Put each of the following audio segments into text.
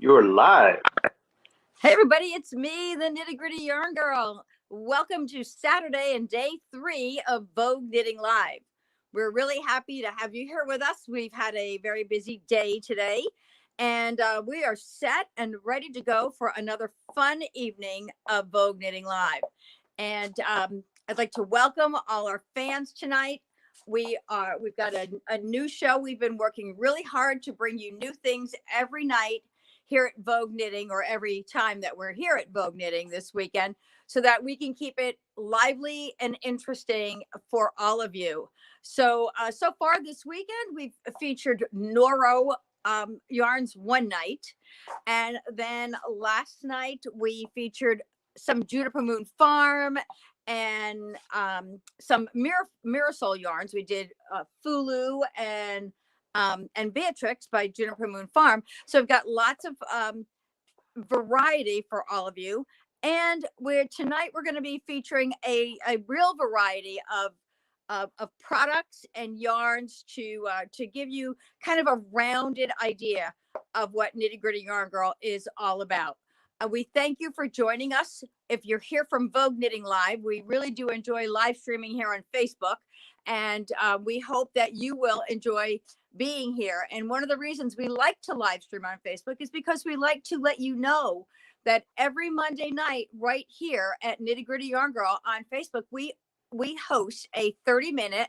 You're live. Hey everybody, it's me, the Nitty Gritty Yarn Girl. Welcome to Saturday and day 3 of Vogue Knitting Live. We're really happy to have you here with us. We've had a very busy day today, and we are set and ready to go for another fun evening of Vogue Knitting Live. And I'd like to welcome all our fans tonight. We've got a new show. We've been working really hard to bring you new things every night here at Vogue Knitting, or every time that we're here at Vogue Knitting this weekend, so that we can keep it lively and interesting for all of you. So far this weekend, we've featured Noro yarns one night. And then last night we featured some Juniper Moon Farm and some Mirasol yarns. We did Fulu and Beatrix by Juniper Moon Farm. So I've got lots of variety for all of you. And tonight we're going to be featuring a real variety of products and yarns to give you kind of a rounded idea of what Nitty Gritty Yarn Girl is all about. We thank you for joining us. If you're here from Vogue Knitting Live, we really do enjoy live streaming here on Facebook. And we hope that you will enjoy being here. And one of the reasons we like to live stream on Facebook is because we like to let you know that every Monday night right here at Nitty Gritty Yarn Girl on Facebook, we host a 30-minute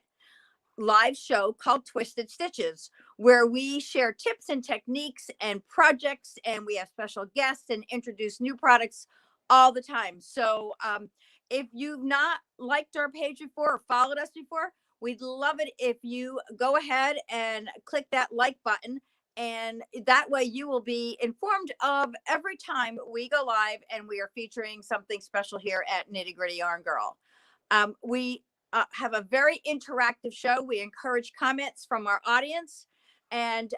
live show called Twisted Stitches, where we share tips and techniques and projects, and we have special guests and introduce new products all the time. So if you've not liked our page before or followed us before, we'd love it if you go ahead and click that like button, and that way you will be informed of every time we go live and we are featuring something special here at Nitty Gritty Yarn Girl. We have a very interactive show. We encourage comments from our audience. And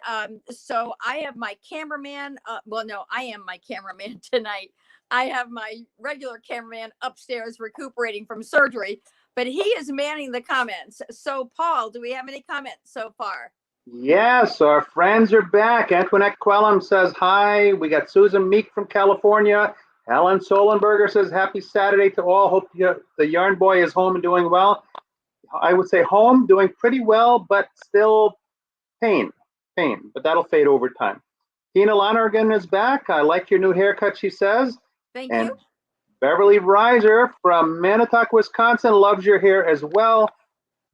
so I have my cameraman. I am my cameraman tonight. I have my regular cameraman upstairs recuperating from surgery, but he is manning the comments. So Paul, do we have any comments so far? Yes, our friends are back. Antoinette Quellum says hi. We got Susan Meek from California. Helen Solenberger says happy Saturday to all. Hope the yarn boy is home and doing well. I would say home, doing pretty well, but still pain, but that'll fade over time. Tina Lonergan is back. I like your new haircut, she says. Thank you. Beverly Reiser from Manitowoc, Wisconsin loves your hair as well.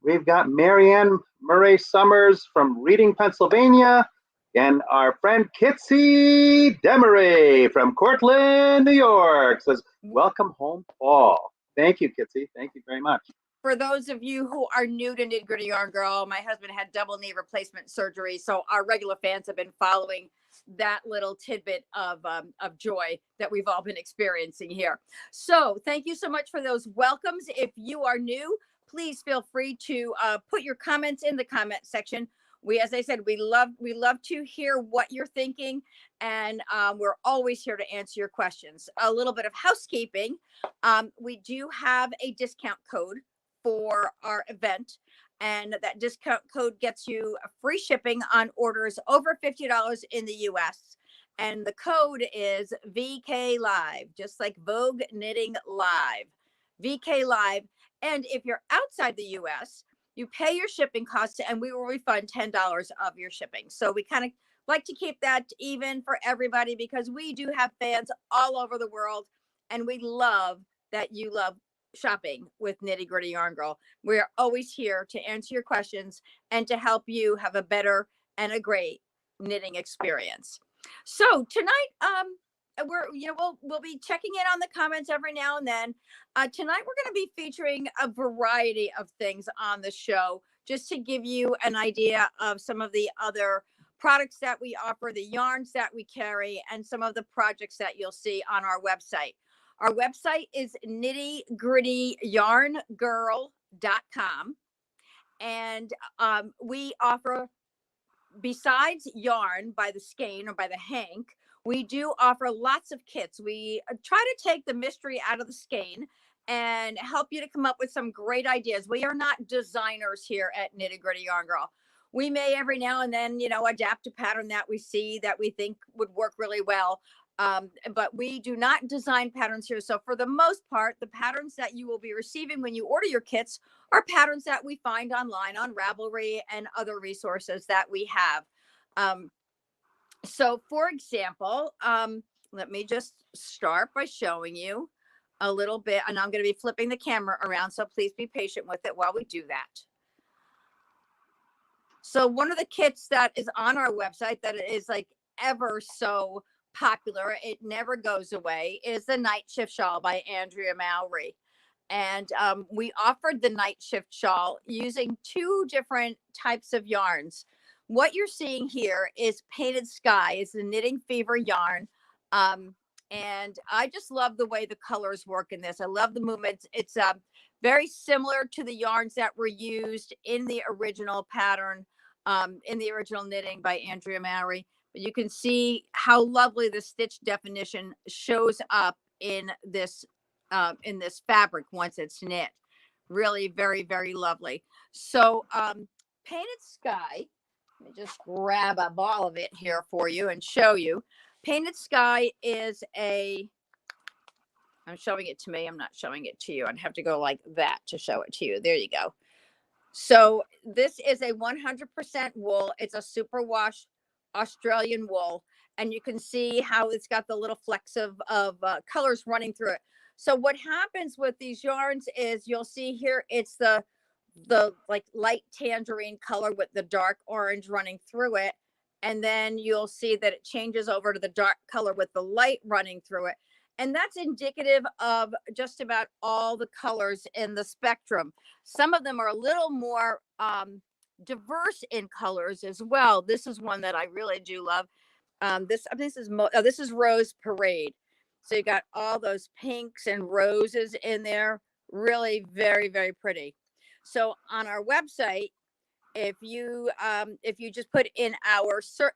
We've got Marianne Murray Summers from Reading, Pennsylvania. And our friend Kitsy Demery from Cortland, New York says, welcome home, Paul. Thank you, Kitsy. Thank you very much. For those of you who are new to Nitty Gritty Yarn Girl, my husband had double knee replacement surgery. So our regular fans have been following that little tidbit of joy that we've all been experiencing here. So thank you so much for those welcomes. If you are new, please feel free to put your comments in the comment section. As I said, we love to hear what you're thinking, and we're always here to answer your questions. A little bit of housekeeping. We do have a discount code for our event, and that discount code gets you free shipping on orders over $50 in the US. And the code is VK Live, just like Vogue Knitting Live, VK Live. And if you're outside the US, you pay your shipping costs and we will refund $10 of your shipping. So we kind of like to keep that even for everybody, because we do have fans all over the world, and we love that you love shopping with Nitty Gritty Yarn Girl. We're always here to answer your questions and to help you have a better and a great knitting experience. So tonight, we'll be checking in on the comments every now and then. Tonight we're going to be featuring a variety of things on the show, just to give you an idea of some of the other products that we offer, the yarns that we carry, and some of the projects that you'll see on our website. Our website is KnittyGrittyYarnGirl.com. And we offer, besides yarn by the skein or by the hank, we do offer lots of kits. We try to take the mystery out of the skein and help you to come up with some great ideas. We are not designers here at Nitty Gritty Yarn Girl. We may every now and then, adapt a pattern that we see that we think would work really well. But we do not design patterns here. So for the most part, the patterns that you will be receiving when you order your kits are patterns that we find online on Ravelry and other resources that we have. So for example, let me just start by showing you a little bit, and I'm going to be flipping the camera around, so please be patient with it while we do that. So one of the kits that is on our website that is like ever so popular, it never goes away, is the Night Shift Shawl by Andrea Mowry. And we offered the Night Shift Shawl using 2 different types of yarns. What you're seeing here is Painted Sky. It's the Knitting Fever yarn. And I just love the way the colors work in this. I love the movements. It's very similar to the yarns that were used in the original pattern, in the original knitting by Andrea Mowry. But you can see how lovely the stitch definition shows up in this fabric once it's knit. Really very, very lovely. So Painted Sky, let me just grab a ball of it here for you and show you. Painted Sky is I'm showing it to me. I'm not showing it to you. I'd have to go like that to show it to you. There you go. So this is a 100% wool. It's a superwash Australian wool. And you can see how it's got the little flecks of colors running through it. So what happens with these yarns is you'll see here, it's the like light tangerine color with the dark orange running through it. And then you'll see that it changes over to the dark color with the light running through it. And that's indicative of just about all the colors in the spectrum. Some of them are a little more diverse in colors as well. This is one that I really do love. This is Rose Parade. So you got all those pinks and roses in there. Really very, very pretty. So on our website, if you just put in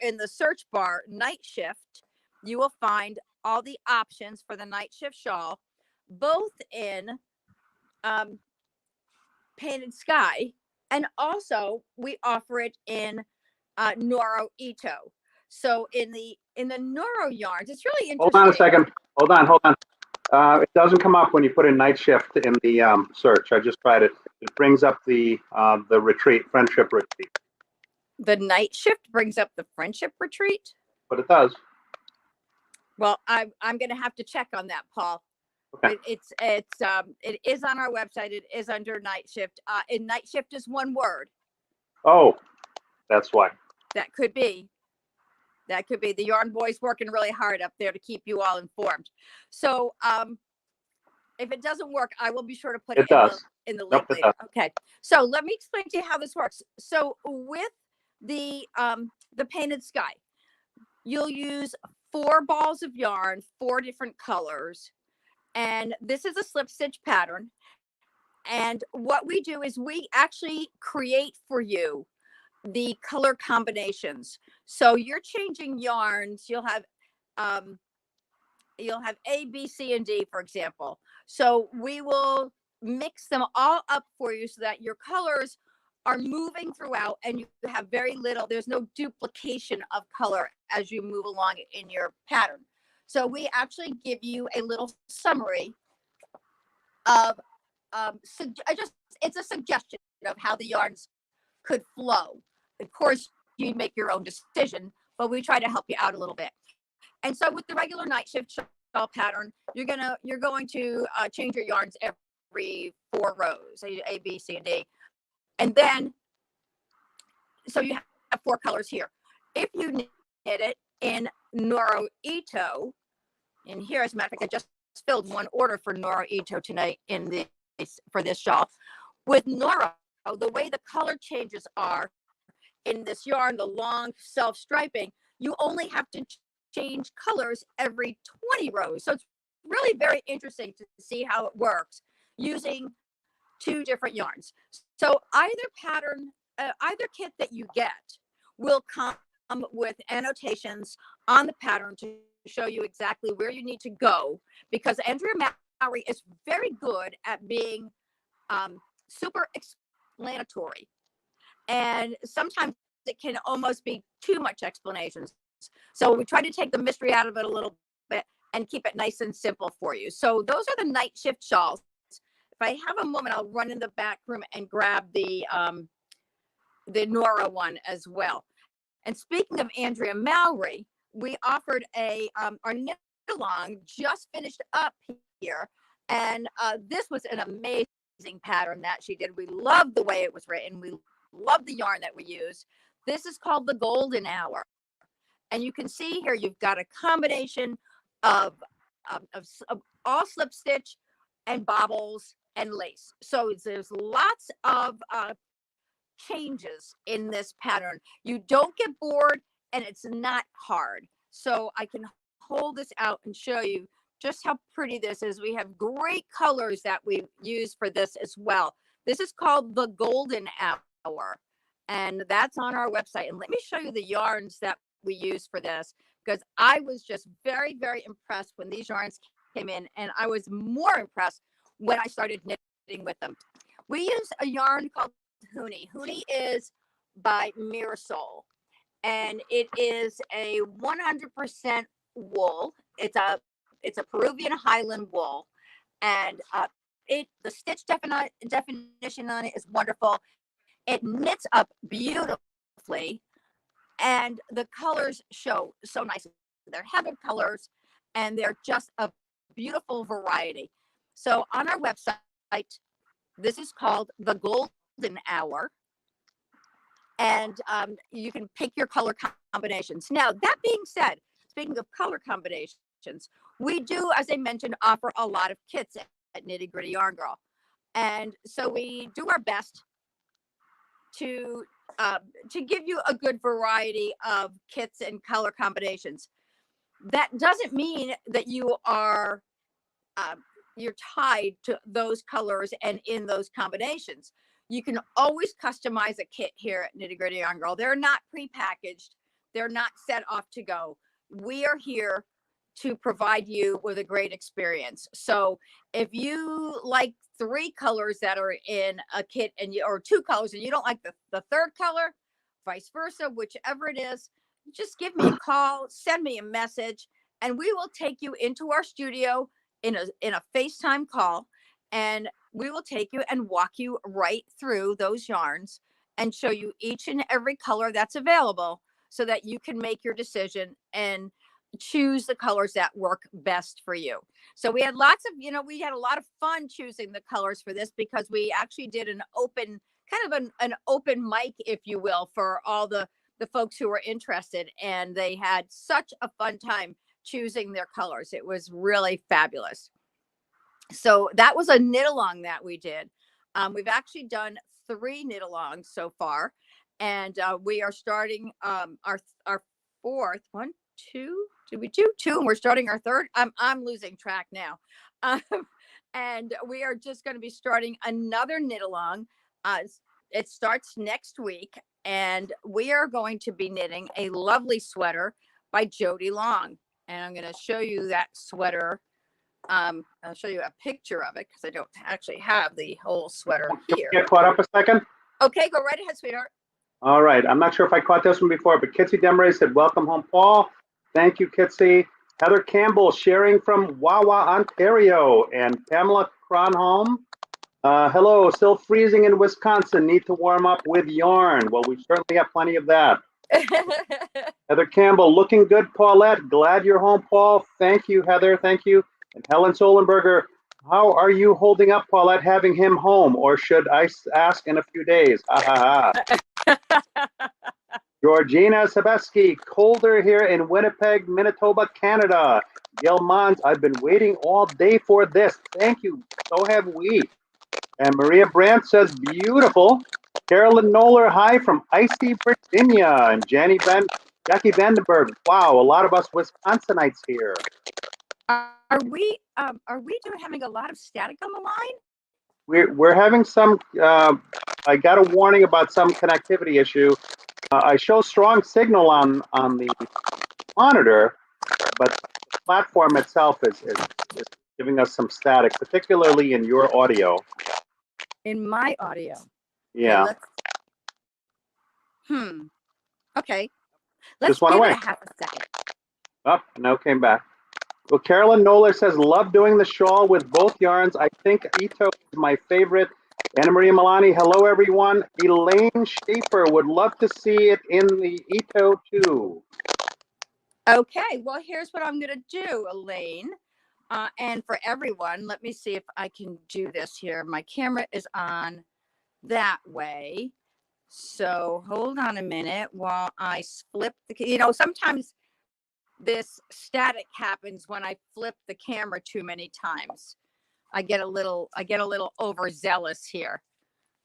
in the search bar Night Shift, you will find all the options for the Night Shift Shawl, both in Painted Sky, and also we offer it in Noro Ito. So in the Noro yarns, it's really interesting. Hold on a second. Hold on. It doesn't come up when you put in Night Shift in the search. I just tried it. It brings up the retreat, Friendship Retreat. The Night Shift brings up the Friendship Retreat? But it does. Well, I'm going to have to check on that, Paul. Okay. It is on our website. It is under Night Shift. And Night Shift is one word. Oh, that's why. That could be. The Yarn Boy's working really hard up there to keep you all informed. So if it doesn't work, I will be sure to put it in the link later. Okay. So let me explain to you how this works. So with the Painted Sky, you'll use 4 balls of yarn, 4 different colors. And this is a slip stitch pattern. And what we do is we actually create for you the color combinations. So you're changing yarns. You'll have A, B, C, and D, for example. So we will mix them all up for you so that your colors are moving throughout and you have very little, there's no duplication of color as you move along in your pattern. So we actually give you a little summary of it's a suggestion of how the yarns could flow. Of course, you make your own decision, but we try to help you out a little bit. And so with the regular Night Shift shawl pattern, you're going to change your yarns every 4 rows, A, B, C, and D. And then, so you have 4 colors here. If you knit it in Noro Ito, and here, as a matter of fact, I just filled one order for Noro Ito tonight for this shawl. With Noro, the way the color changes are in this yarn, the long self-striping, you only have to change colors every 20 rows. So it's really very interesting to see how it works using 2 different yarns. So either kit that you get will come with annotations on the pattern to show you exactly where you need to go, because Andrea Mowry is very good at being super explanatory. And sometimes it can almost be too much explanations. So we try to take the mystery out of it a little bit and keep it nice and simple for you. So those are the night shift shawls. If I have a moment, I'll run in the back room and grab the Nora one as well. And speaking of Andrea Mallory, we offered our knit along just finished up here, and this was an amazing pattern that she did. We loved the way it was written. We loved the yarn that we used. This is called the Golden Hour, and you can see here you've got a combination of all slip stitch and bobbles and lace. So there's lots of changes in this pattern. You don't get bored, and it's not hard. So I can hold this out and show you just how pretty this is. We have great colors that we use for this as well. This is called the Golden Hour, and that's on our website. And let me show you the yarns that we use for this, because I was just very, very impressed when these yarns came in, and I was more impressed when I started knitting with them. We use a yarn called Huni. Huni is by Mirasol, and it is a 100% wool. It's a Peruvian Highland wool, and the stitch definition on it is wonderful. It knits up beautifully, and the colors show so nicely. They're heather colors, and they're just a beautiful variety. So on our website, this is called the Golden Hour, and you can pick your color combinations. Now, that being said, speaking of color combinations, we do, as I mentioned, offer a lot of kits at Nitty Gritty Yarn Girl, and so we do our best to give you a good variety of kits and color combinations. That doesn't mean that you are you're tied to those colors and in those combinations. You can always customize a kit here at Nitty Gritty Yarn Girl. They're not prepackaged. They're not set off to go. We are here to provide you with a great experience. So if you like 3 colors that are in a kit or 2 colors and you don't like the third color, vice versa, whichever it is, just give me a call, send me a message, and we will take you into our studio in a FaceTime call, and we will take you and walk you right through those yarns and show you each and every color that's available so that you can make your decision and choose the colors that work best for you. So we had we had a lot of fun choosing the colors for this, because we actually did an open, an open mic, if you will, for all the folks who were interested, and they had such a fun time choosing their colors. It was really fabulous. So that was a knit along that we did. We've actually done 3 knit alongs so far, and we are starting our 4th one. 2, did we do 2? And we're starting our 3rd. I'm losing track now. And we are just going to be starting another knit along. It starts next week, and we are going to be knitting a lovely sweater by Jody Long. And I'm going to show you that sweater. I'll show you a picture of it, because I don't actually have the whole sweater here. Get caught up a second. Okay, go right ahead, sweetheart. All right. I'm not sure if I caught this one before, but Kitsy Demray said, "Welcome home, Paul." Thank you, Kitsy. Heather Campbell sharing from Wawa, Ontario, and Pamela Cronholm. Hello, still freezing in Wisconsin. Need to warm up with yarn. Well, we certainly have plenty of that. Heather Campbell, looking good, Paulette. Glad you're home, Paul. Thank you, Heather. Thank you. And Helen Solenberger, how are you holding up, Paulette, having him home? Or should I ask in a few days? Ha ha ha. Georgina Sebeski, colder here in Winnipeg, Manitoba, Canada. Gail Mons, I've been waiting all day for this. Thank you. So have we. And Maria Brandt says, beautiful. Carolyn Noller, hi from icy Virginia. And Jackie Vandenberg, wow, a lot of us Wisconsinites here. Are we having a lot of static on the line? We're having some, I got a warning about some connectivity issue. I show strong signal on the monitor, but the platform itself is giving us some static, particularly in your audio. In my audio. Yeah. Okay, Okay. Let's Just went give away. it a half a second. Up, no, came back. Well, Carolyn Noller says, love doing the shawl with both yarns. I think Ito is my favorite. Anna Maria Milani, hello, everyone. Elaine Schaefer would love to see it in the Ito too. Okay, well, here's what I'm going to do, Elaine. And for everyone, let me see if I can do this here. My camera is on that way. So hold on a minute while I flip the, sometimes this static happens when I flip the camera too many times. I get a little overzealous here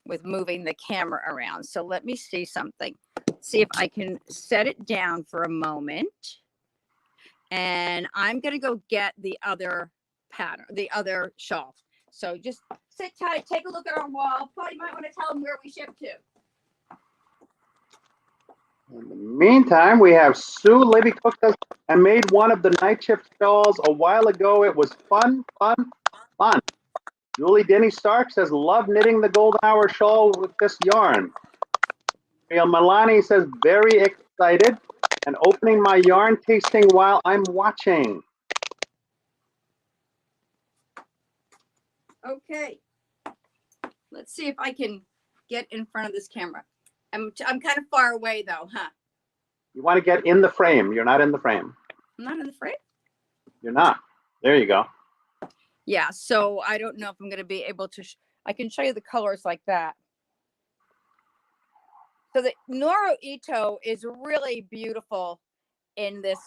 with moving the camera around. So let me see something. See if I can set it down for a moment. And I'm going to go get the other pattern, the other shawl. So just sit tight, take a look at our wall. Paul, you might want to tell them where we ship to. In the meantime, we have Sue Libby cooked us and made one of the night shift shawls a while ago. It was fun. Julie Denny Stark says, love knitting the golden hour shawl with this yarn. Real Milani says, very excited and opening my yarn tasting while I'm watching. Okay. Let's see if I can get in front of this camera. I'm kind of far away though, huh? You want to get in the frame. You're not in the frame. I'm not in the frame. You're not. There you go. Yeah, so I don't know if I'm going to be able to. I can show you the colors like that. So the Noro Ito is really beautiful in this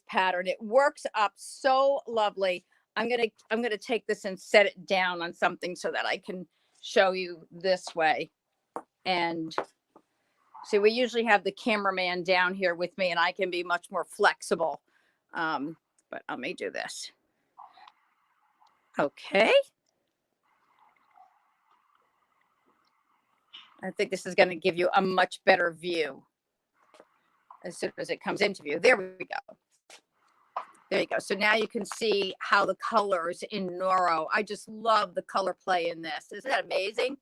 pattern. It works up so lovely. I'm gonna take this and set it down on something so that I can show you this way. And see, we usually have the cameraman down here with me, and I can be much more flexible. But let me do this. Okay. I think this is going to give you a much better view as soon as it comes into view. There we go. There you go. So now you can see how the colors in Noro. I just love the color play in this. Isn't that amazing?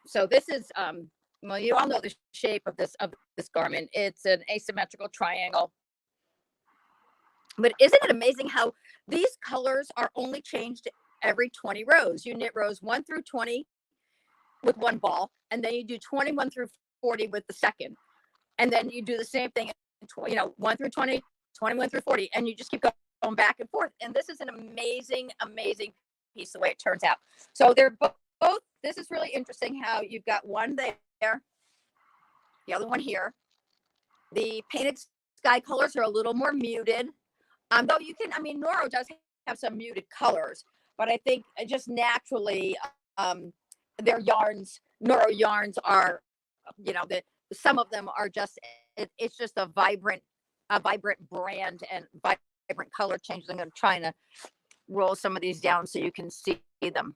So this is, well, you all know the shape of this garment. It's an asymmetrical triangle. But isn't it amazing how these colors are only changed every 20 rows? You knit rows 1 through 20 with one ball, and then you do 21 through 40 with the second. And then you do the same thing, 1 through 20, 21 through 40, and you just keep going back and forth. And this is an amazing, amazing piece, the way it turns out. So they're both, this is really interesting how you've got one there, the other one here. The painted sky colors are a little more muted. Though you can, Noro does have some muted colors, but I think just naturally, their yarns, Noro yarns are, some of them are just, it's just a vibrant brand and vibrant color changes. I'm going to try to roll some of these down so you can see them.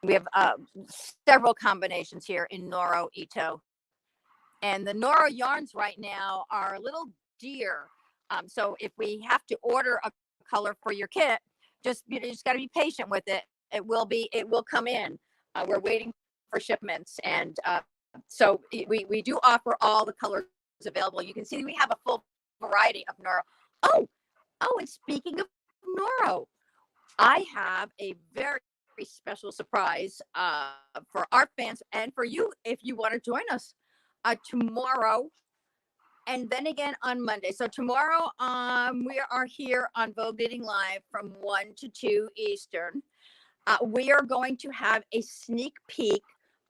We have several combinations here in Noro Ito. And the Noro yarns right now are a little dear. So if we have to order a color for your kit, you just got to be patient with it. It will come in. We're waiting for shipments. And so we do offer all the colors available. You can see we have a full variety of Noro. Oh, and speaking of Noro, I have a very special surprise for our fans and for you if you want to join us tomorrow. And then again on Monday. So tomorrow, we are here on Vogue Knitting Live from 1 to 2 Eastern. We are going to have a sneak peek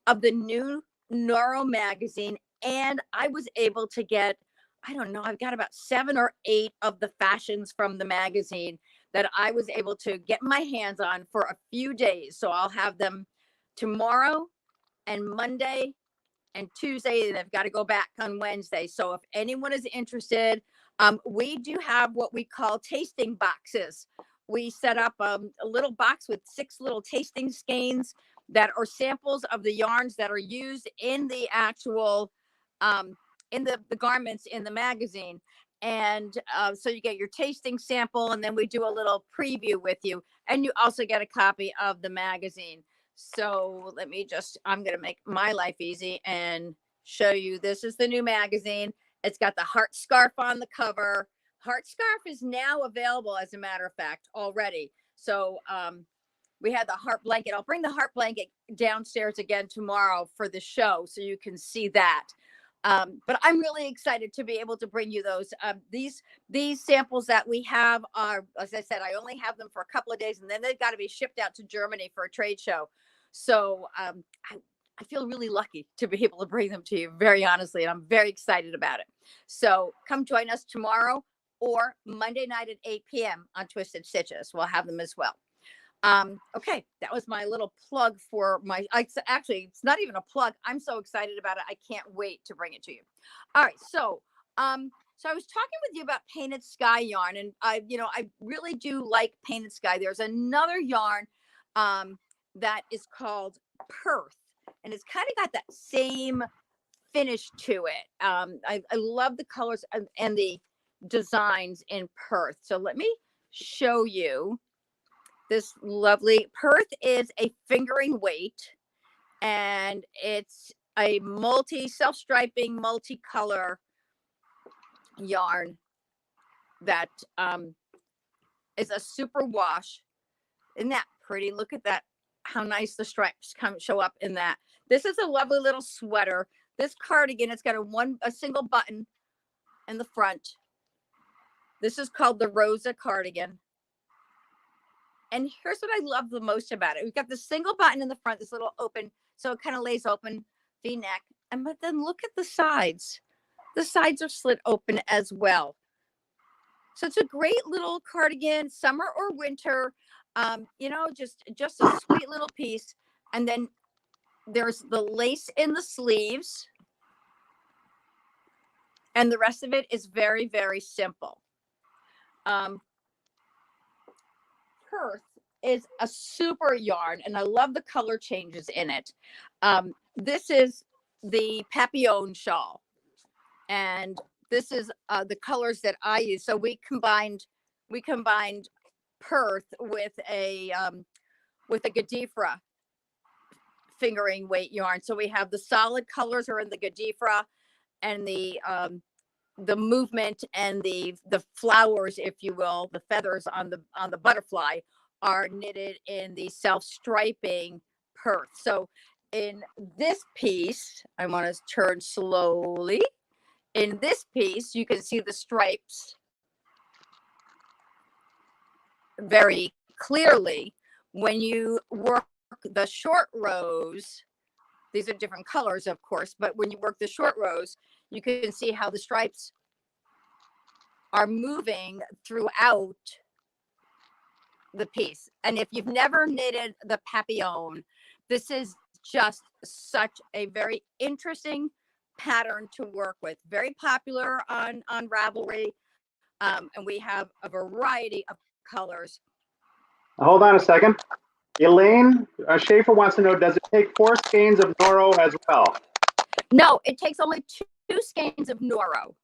of the new Noro magazine. And I was able to get, I don't know, I've got about 7 or 8 of the fashions from the magazine that I was able to get my hands on for a few days. So I'll have them tomorrow and Monday and Tuesday, and I've got to go back on Wednesday. So if anyone is interested, we do have what we call tasting boxes. We set up a little box with 6 little tasting skeins that are samples of the yarns that are used in the actual, in the garments in the magazine. And so you get your tasting sample, and then we do a little preview with you. And you also get a copy of the magazine. So let me just, I'm going to make my life easy and show you. This is the new magazine. It's got the heart scarf on the cover. Heart scarf is now available, as a matter of fact, already. So we had the heart blanket. I'll bring the heart blanket downstairs again tomorrow for the show so you can see that. But I'm really excited to be able to bring you those. These samples that we have are, as I said, I only have them for a couple of days, and then they've got to be shipped out to Germany for a trade show. So I feel really lucky to be able to bring them to you, very honestly, and I'm very excited about it. So come join us tomorrow or Monday night at 8 p.m. on Twisted Stitches. We'll have them as well. Okay, that was my little plug for my, actually, it's not even a plug. I'm so excited about it. I can't wait to bring it to you. All right. So I was talking with you about painted sky yarn, and I really do like painted sky. There's another yarn, that is called Perth, and it's kind of got that same finish to it. I love the colors and the designs in Perth. So let me show you. This lovely Perth is a fingering weight, and it's a self-striping, multicolor yarn that is a super wash. Isn't that pretty? Look at that, how nice the stripes show up in that. This is a lovely little sweater. This cardigan, it's got a single button in the front. This is called the Rosa cardigan. And here's what I love the most about it. We've got the single button in the front, this little open, so it kind of lays open, V-neck. But then look at the sides. The sides are slit open as well. So it's a great little cardigan, summer or winter. Just a sweet little piece. And then there's the lace in the sleeves. And the rest of it is very, very simple. Perth is a super yarn, and I love the color changes in it. This is the Papillon shawl, and this is the colors that I use. So we combined Perth with a Gadifra fingering weight yarn. So we have the solid colors are in the Gadifra, and the movement and the flowers, if you will, the feathers on the butterfly are knitted in the self-striping Perth. So in this piece, I want to turn slowly. In this piece, you can see the stripes very clearly. When you work the short rows, these are different colors, of course, but when you work the short rows, you can see how the stripes are moving throughout the piece. And if you've never knitted the Papillon, this is just such a very interesting pattern to work with. Very popular on Ravelry, and we have a variety of colors. Hold on a second. Elaine Schaefer wants to know, does it take 4 skeins of Noro as well? No, it takes only 2 skeins of Noro.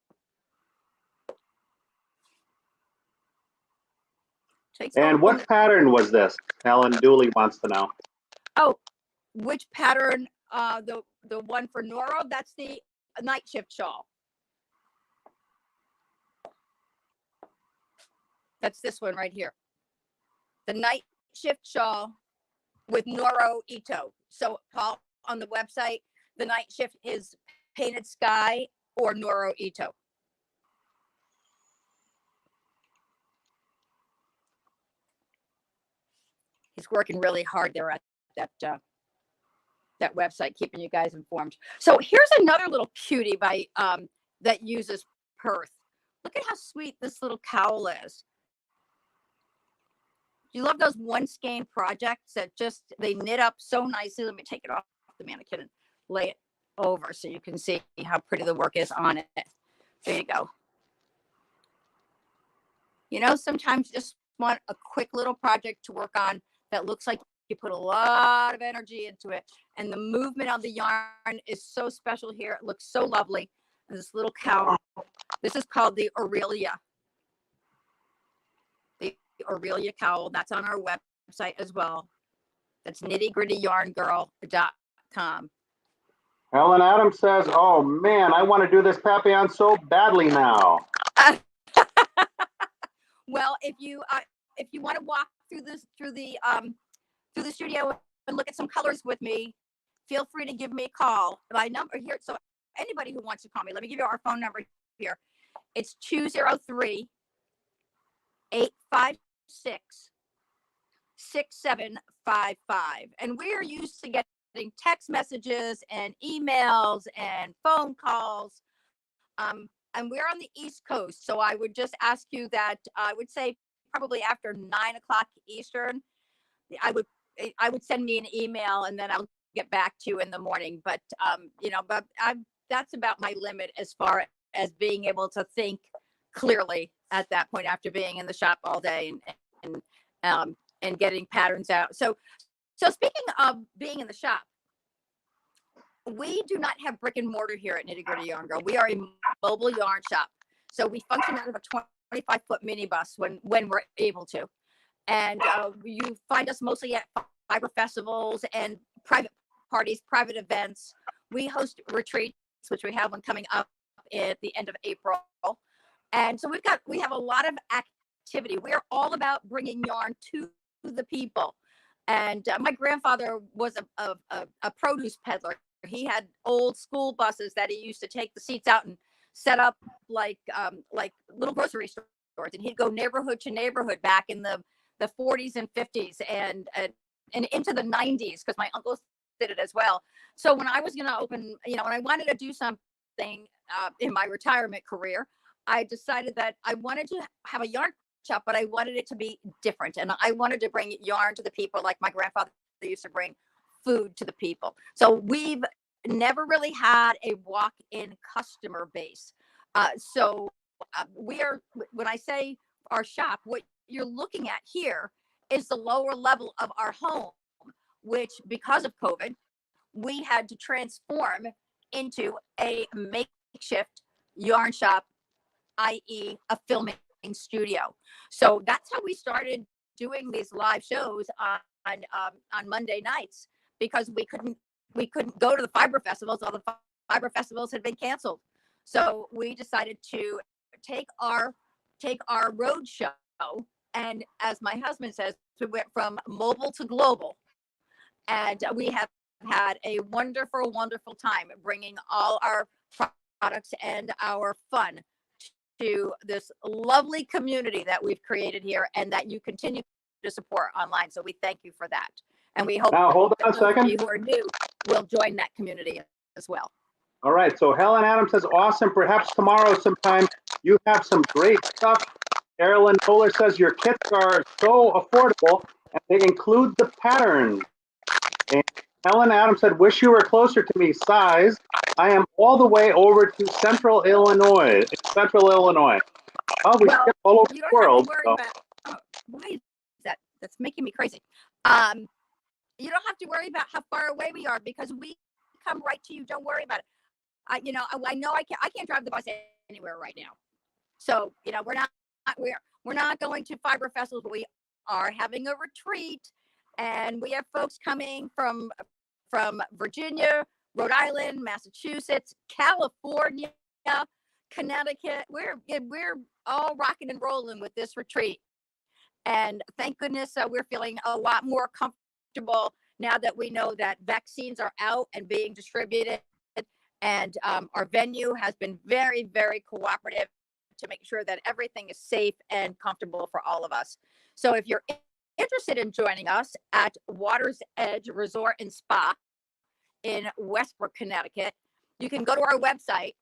And what pattern was this? Helen Dooley wants to know. Oh, which pattern? The one for Noro, that's the night shift shawl. That's this one right here. The night shift shawl with Noro Ito. So Paul, on the website, the night shift is Painted Sky or Noro Ito. He's working really hard there at that website, keeping you guys informed. So here's another little cutie by that uses Perth. Look at how sweet this little cowl is. You love those one skein projects that just, they knit up so nicely. Let me take it off the mannequin and lay it over so you can see how pretty the work is on it. There you go. You know, sometimes you just want a quick little project to work on that looks like you put a lot of energy into it. And the movement of the yarn is so special here. It looks so lovely. And this little cowl, this is called the Aurelia. The Aurelia cowl, that's on our website as well. That's KnittyGrittyYarnGirl.com. Helen Adams says, "Oh man, I want to do this Papillon so badly now." Well, if you want to walk through the studio and look at some colors with me, feel free to give me a call. My number here, so anybody who wants to call me, let me give you our phone number here. It's 203-856-6755. And we're used to getting text messages and emails and phone calls. And we're on the East Coast. So I would just ask you that I would say probably after 9 o'clock Eastern, I would send me an email and then I'll get back to you in the morning. But that's about my limit as far as being able to think clearly at that point after being in the shop all day and getting patterns out. So speaking of being in the shop, we do not have brick and mortar here at Nitty Gritty Yarn Girl. We are a mobile yarn shop. So we function out of a 25-foot minibus when we're able to. And you find us mostly at fiber festivals and private parties, private events. We host retreats, which we have one coming up at the end of April. And so we have a lot of activity. We are all about bringing yarn to the people. And my grandfather was a produce peddler. He had old school buses that he used to take the seats out and set up like little grocery stores, and he'd go neighborhood to neighborhood back in the 40s and 50s and into the 90s, because my uncles did it as well. So when I was going to open, when I wanted to do something in my retirement career, I decided that I wanted to have a yarn shop, but I wanted it to be different, and I wanted to bring yarn to the people like my grandfather used to bring food to the people. So we've never really had a walk-in customer base. We are, when I say our shop, what you're looking at here is the lower level of our home, which because of COVID, we had to transform into a makeshift yarn shop, i.e. a filming studio. So that's how we started doing these live shows on Monday nights, because we couldn't go to the fiber festivals. All the fiber festivals had been canceled. So we decided to take our road show, and as my husband says, we went from mobile to global, and we have had a wonderful, wonderful time bringing all our products and our fun to this lovely community that we've created here and that you continue to support online. So we thank you for that. And we hope now hold on a second. You who are new will join that community as well. All right, so Helen Adams says, "Awesome. Perhaps tomorrow sometime you have some great stuff." Carolyn Kohler says, "Your kits are so affordable and they include the patterns." And Helen Adams said, "Wish you were closer to me, size. I am all the way over to Central Illinois." Oh, we skip all over the world. Why is that? That's making me crazy. You don't have to worry about how far away we are, because we come right to you. Don't worry about it. I know I can't drive the bus anywhere right now. So, we're not going to fiber festivals, but we are having a retreat, and we have folks coming from Virginia, Rhode Island, Massachusetts, California, Connecticut. We're all rocking and rolling with this retreat. And thank goodness we're feeling a lot more comfortable now that we know that vaccines are out and being distributed. And our venue has been very, very cooperative to make sure that everything is safe and comfortable for all of us. So if you're interested in joining us at Water's Edge Resort and Spa in Westbrook, Connecticut, you can go to our website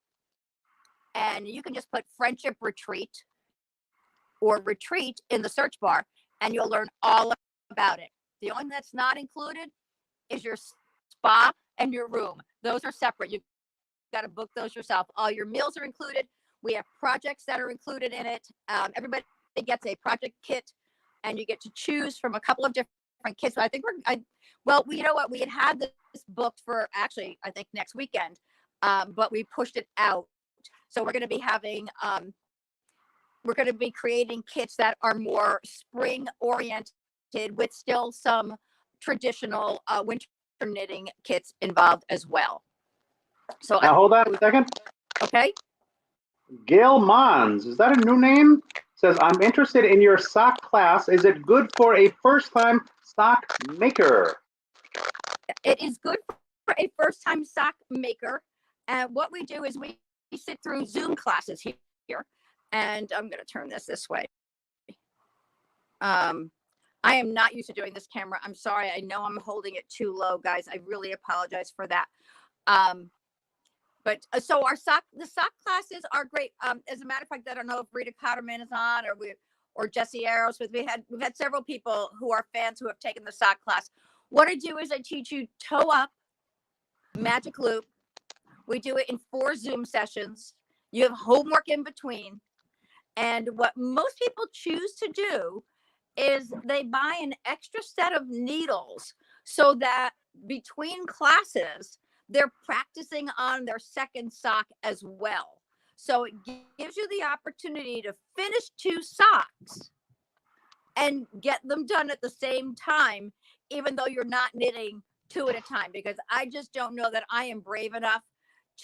and you can just put Friendship Retreat or retreat in the search bar, and you'll learn all about it. The only thing that's not included is your spa and your room. Those are separate. You've got to book those yourself. All your meals are included. We have projects that are included in it. Everybody gets a project kit, and you get to choose from a couple of different kits. I think you know what? We had this booked for actually, I think next weekend, but we pushed it out. So we're going to be having we're going to be creating kits that are more spring oriented with still some traditional winter knitting kits involved as well. So Now hold on a second. okay. Gail Mons, is that a new name? Says, I'm interested in your sock class. Is it good for a first-time sock maker? It is good for a first-time sock maker. And what we do is we sit through Zoom classes here. And I'm going to turn this way. I am not used to doing this camera. I'm sorry. I know I'm holding it too low, guys. I really apologize for that. But so the sock classes are great. As a matter of fact, I don't know if Rita Cotterman is on or Jesse Aerosmith. We've had several people who are fans who have taken the sock class. What I do is I teach you toe up, magic loop. We do it in 4 Zoom sessions. You have homework in between. And what most people choose to do is they buy an extra set of needles so that between classes, they're practicing on their second sock as well. So it gives you the opportunity to finish 2 socks and get them done at the same time, even though you're not knitting 2 at a time, because I just don't know that I am brave enough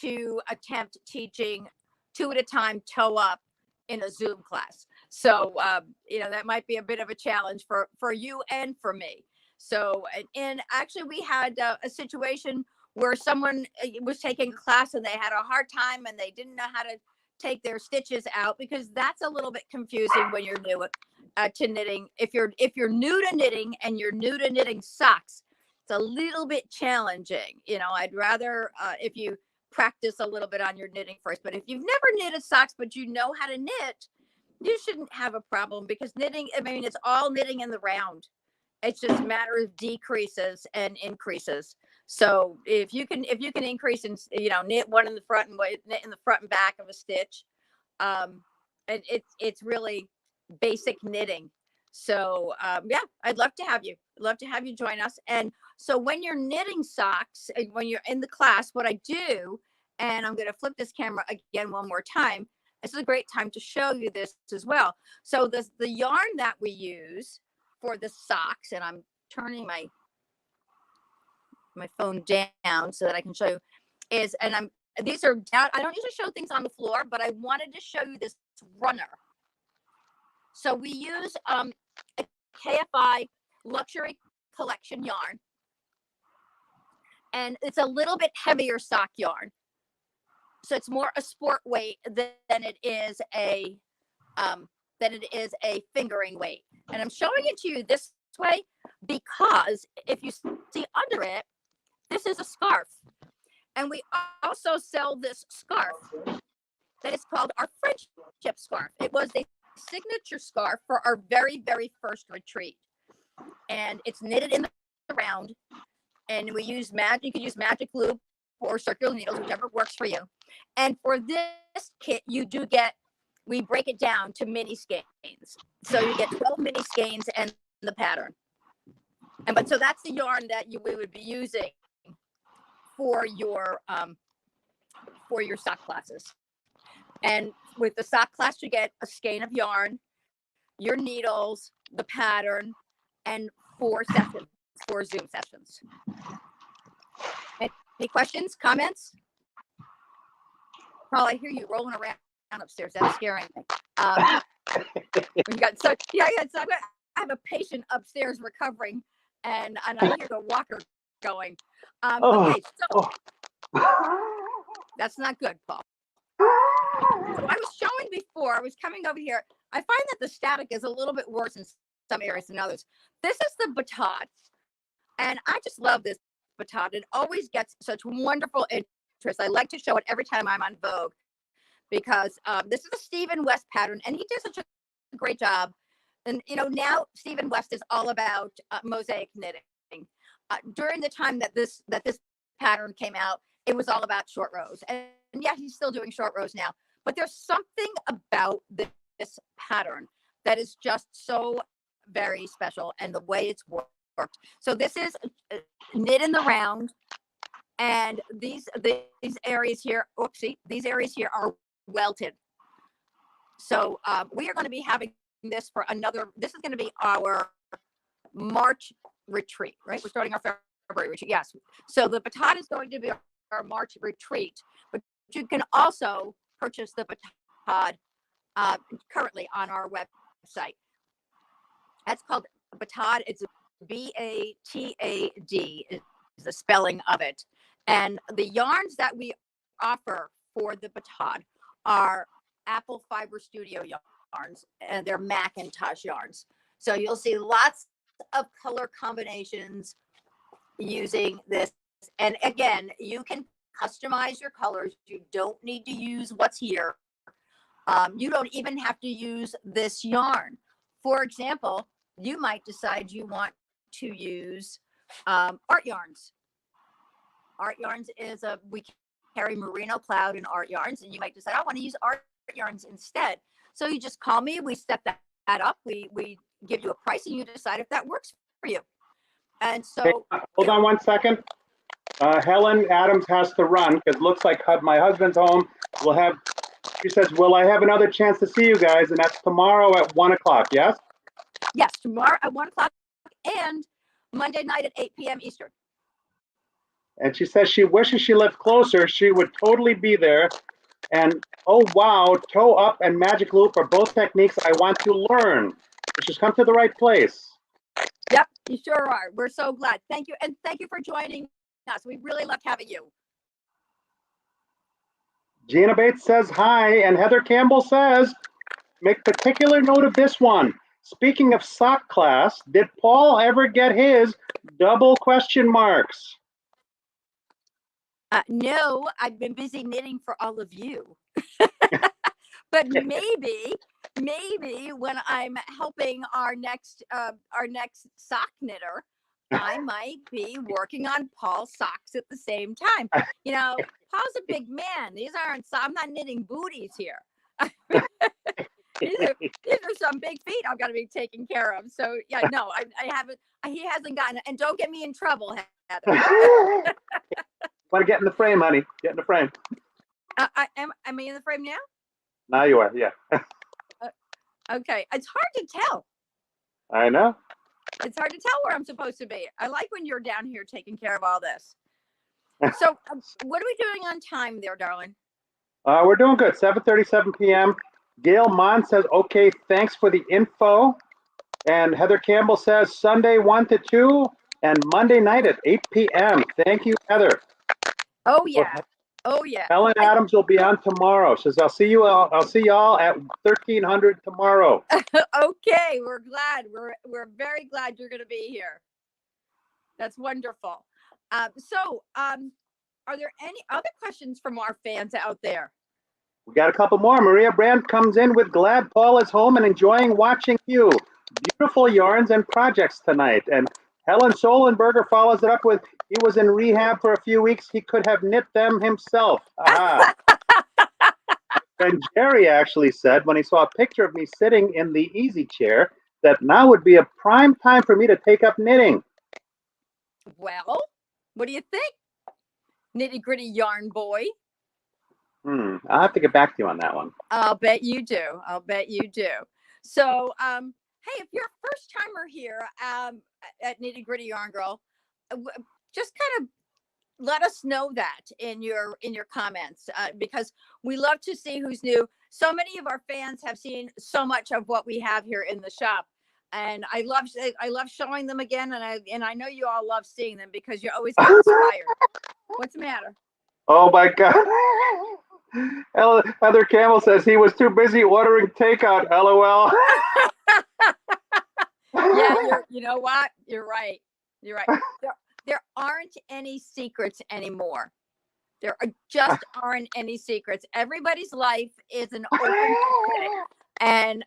to attempt teaching 2 at a time toe up in a Zoom class. So, that might be a bit of a challenge for you and for me. So, and actually we had a situation where someone was taking a class and they had a hard time and they didn't know how to take their stitches out, because that's a little bit confusing when you're new to knitting. If you're new to knitting and you're new to knitting socks, it's a little bit challenging. I'd rather if you practice a little bit on your knitting first. But if you've never knitted socks but you know how to knit, you shouldn't have a problem, because knitting, it's all knitting in the round. It's just a matter of decreases and increases. So if you can increase and knit one in the front and knit in the front and back of a stitch, and it's really basic knitting. So I'd love to have you. Join us. And so when you're knitting socks, when you're in the class, what I do, and I'm going to flip this camera again one more time. This is a great time to show you this as well. So the yarn that we use for the socks, and I'm turning my phone down so that I can show you, these are down. I don't usually show things on the floor, but I wanted to show you this runner. So we use a KFI luxury collection yarn, and it's a little bit heavier sock yarn. So it's more a sport weight than it is a fingering weight. And I'm showing it to you this way because if you see under it, this is a scarf. And we also sell this scarf that is called our friendship scarf. It was a signature scarf for our very, very first retreat. And it's knitted in the round. And we use you can use magic loop or circular needles, whichever works for you. And for this kit, we break it down to mini skeins. So you get 12 mini skeins and the pattern. So that's the yarn that we would be using for your sock classes. And with the sock class, you get a skein of yarn, your needles, the pattern, and 4 Zoom sessions. Any questions, comments? Paul, I hear you rolling around upstairs. That's scaring me. I have a patient upstairs recovering, and I hear the walker going. Okay, so that's not good, Paul. So I was showing before, I was coming over here. I find that the static is a little bit worse in some areas than others. This is the baton, and I just love this baton. It always gets such wonderful interest. I like to show it every time I'm on Vogue, because this is a Stephen West pattern, and he did such a great job. And now Stephen West is all about mosaic knitting. During the time that this pattern came out, it was all about short rows, and yeah, he's still doing short rows now. But there's something about this pattern that is just so very special, and the way it's worked. So this is knit in the round, and these areas here, these areas here are welted. So we are going to be having this for this is going to be our March retreat, right? We're starting our February retreat. Yes. So the baton is going to be our March retreat, but you can also purchase the baton currently on our website. That's called Batad. It's BATAD is the spelling of it. And the yarns that we offer for the Batad are Apple Fiber Studio yarns, and they're Macintosh yarns. So you'll see lots of color combinations using this. And again, you can customize your colors. You don't need to use what's here. You don't even have to use this yarn. For example, you might decide you want to use art yarns. Art yarns is we carry merino cloud and art yarns, and you might decide I want to use art yarns instead. So you just call me, we set that up, we give you a price, and you decide if that works for you. And so hey, hold on one second. Helen Adams has to run because it looks like my husband's home. She says, will I have another chance to see you guys? And that's tomorrow at 1 o'clock, yes? Yes, tomorrow at 1 o'clock and Monday night at 8 p.m. Eastern. And she says she wishes she lived closer. She would totally be there. And oh, wow, toe up and magic loop are both techniques I want to learn. She's come to the right place. Yep, you sure are. We're so glad. Thank you. And thank you for joining us. We really loved having you. Gina Bates says hi. And Heather Campbell says, make particular note of this one. Speaking of sock class, did Paul ever get his double question marks? No, I've been busy knitting for all of you. But maybe when I'm helping our next sock knitter, I might be working on Paul's socks at the same time. You know, Paul's a big man. I'm not knitting booties here. These are some big feet I've got to be taking care of. So yeah, no, I haven't. He hasn't gotten it. And don't get me in trouble, Heather. Want to get in the frame, honey? Get in the frame. Am I in the frame now? Now you are, yeah. Okay, it's hard to tell. I know. It's hard to tell where I'm supposed to be. I like when you're down here taking care of all this. So what are we doing on time there, darling? We're doing good. 7:37 p.m. Gail Mon says, okay, thanks for the info. And Heather Campbell says Sunday 1 to 2 and Monday night at 8 p.m. Thank you, Heather. Oh yeah. Oh yeah. Helen Adams will be on tomorrow. She says, I'll see y'all at 1300 tomorrow. Okay, we're glad. We're very glad you're going to be here. That's wonderful. Are there any other questions from our fans out there? We got a couple more. Maria Brand comes in with glad Paul is home and enjoying watching you. Beautiful yarns and projects tonight. And Helen Solenberger follows it up with, he was in rehab for a few weeks. He could have knit them himself. Aha. And Jerry actually said when he saw a picture of me sitting in the easy chair that now would be a prime time for me to take up knitting. Well, what do you think, Nitty Gritty Yarn Boy? I'll have to get back to you on that one. I'll bet you do. So, hey, if you're a first timer here at Nitty Gritty Yarn Girl, just kind of let us know that in your comments because we love to see who's new. So many of our fans have seen so much of what we have here in the shop, and I love showing them again. And I know you all love seeing them because you always get inspired. What's the matter? Oh my God. Heather Campbell says he was too busy ordering takeout. LOL. Yeah, you know what? You're right. There aren't any secrets anymore. There just aren't any secrets. Everybody's life is an open book. And